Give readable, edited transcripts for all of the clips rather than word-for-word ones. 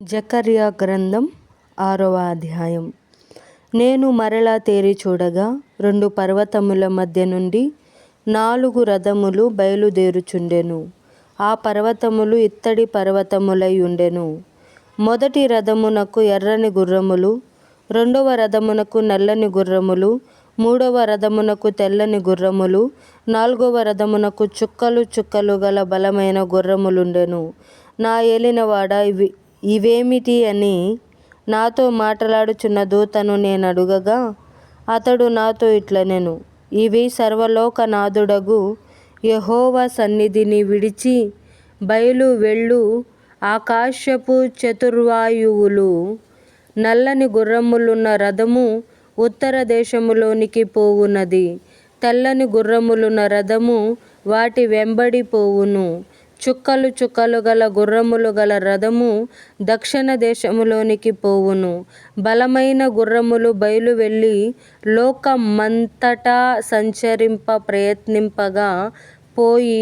జకర్యా గ్రంథం 6వ అధ్యాయం. నేను మరలా తేరి చూడగా 2 పర్వతముల మధ్య నుండి 4 రథములు బయలుదేరుచుండెను. ఆ పర్వతములు ఇత్తడి పర్వతములై ఉండెను. మొదటి రథమునకు ఎర్రని గుర్రములు, రెండవ రథమునకు నల్లని గుర్రములు, మూడవ రథమునకు తెల్లని గుర్రములు, నాల్గవ రథమునకు చుక్కలు చుక్కలు గల బలమైన గుర్రములుండెను. నా ఏలినవాడా, ఇవేమిటి అని నాతో మాట్లాడుచున్న దూతను నేనడుగగా, అతడు నాతో ఇట్లనెను, ఇవి సర్వలోకనాథుడగు యెహోవా సన్నిధిని విడిచి బయలు వెళ్ళు ఆకాశపు చతుర్వాయువులు. నల్లని గుర్రములున్న రథము ఉత్తర దేశములోనికి పోవున్నది, తెల్లని గుర్రములున్న రథము వాటి వెంబడి పోవును. చుక్కలు చుక్కలు గల గుర్రములు గల రథము దక్షిణ దేశములోనికి పోవును. బలమైన గుర్రములు బయలు వెళ్ళి లోకమంతటా సంచరింప ప్రయత్నింపగా పోయి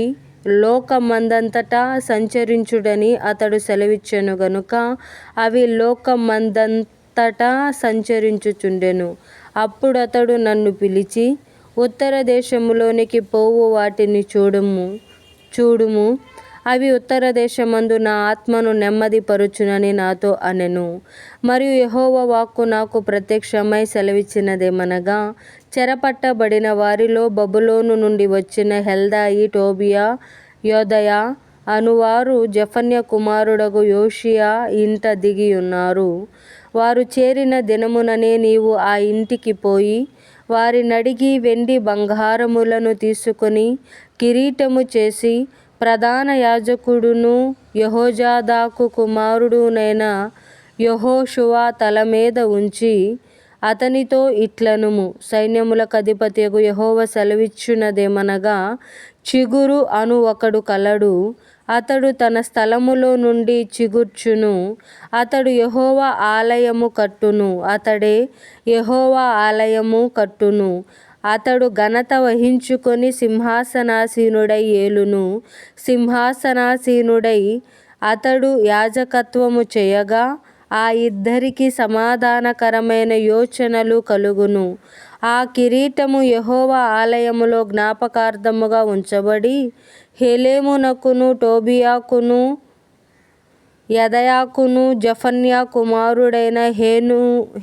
లోకమందంతటా సంచరించుడని అతడు సెలవిచ్చెను గనుక అవి లోకమందంతటా సంచరించుచుండెను. అప్పుడతడు నన్ను పిలిచి, ఉత్తర దేశములోనికి పోవు వాటిని చూడుము, అవి ఉత్తర దేశమందు నా ఆత్మను నెమ్మది పరుచునని నాతో అనెను. మరియు యెహోవా వాక్కు నాకు ప్రత్యక్షమై సెలవిచ్చినదేమనగా, చెరపట్టబడిన వారిలో బబులోను నుండి వచ్చిన హెల్దాయి, టోబియా, యోదయ అనువారు జెఫన్యా కుమారుడగు యోషియా ఇంట దిగి ఉన్నారు. వారు చేరిన దినముననే నీవు ఆ ఇంటికి పోయి వారినడిగి వెండి బంగారములను తీసుకొని కిరీటము చేసి ప్రధాన యాజకుడును యెహోజాదాకు కుమారుడునైన యెహోషువ తల మీద ఉంచి అతనితో ఇట్లనుము, సైన్యములకు అధిపతియగు యెహోవా సెలవిచ్చున్నదేమనగా, చిగురు అను ఒకడు కలడు, అతడు తన స్థలములో నుండి చిగుర్చును. అతడు యెహోవా ఆలయము కట్టును, అతడే యెహోవా ఆలయము కట్టును. అతడు ఘనత వహించుకొని సింహాసనాసీనుడై ఏలును. సింహాసనాసీనుడై అతడు యాజకత్వము చేయగా ఆ ఇద్దరికి సమాధానకరమైన యోచనలు కలుగును. ఆ కిరీటము యెహోవా ఆలయములో జ్ఞాపకార్థముగా ఉంచబడి హేలెమునకును టోబియాకును యెదాయాకును జెఫన్యా కుమారుడైన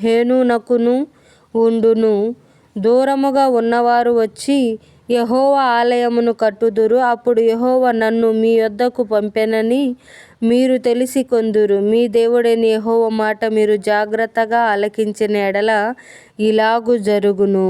హేనునకును ఉండును. దూరముగా ఉన్నవారు వచ్చి యెహోవా ఆలయమును కట్టుదురు. అప్పుడు యెహోవా నన్ను మీ యొద్దకు పంపెనని మీరు తెలిసికొందురు. మీ దేవుడైన యెహోవా మాట మీరు జాగ్రత్తగా ఆలకించిన ఎడల ఇలాగు జరుగును.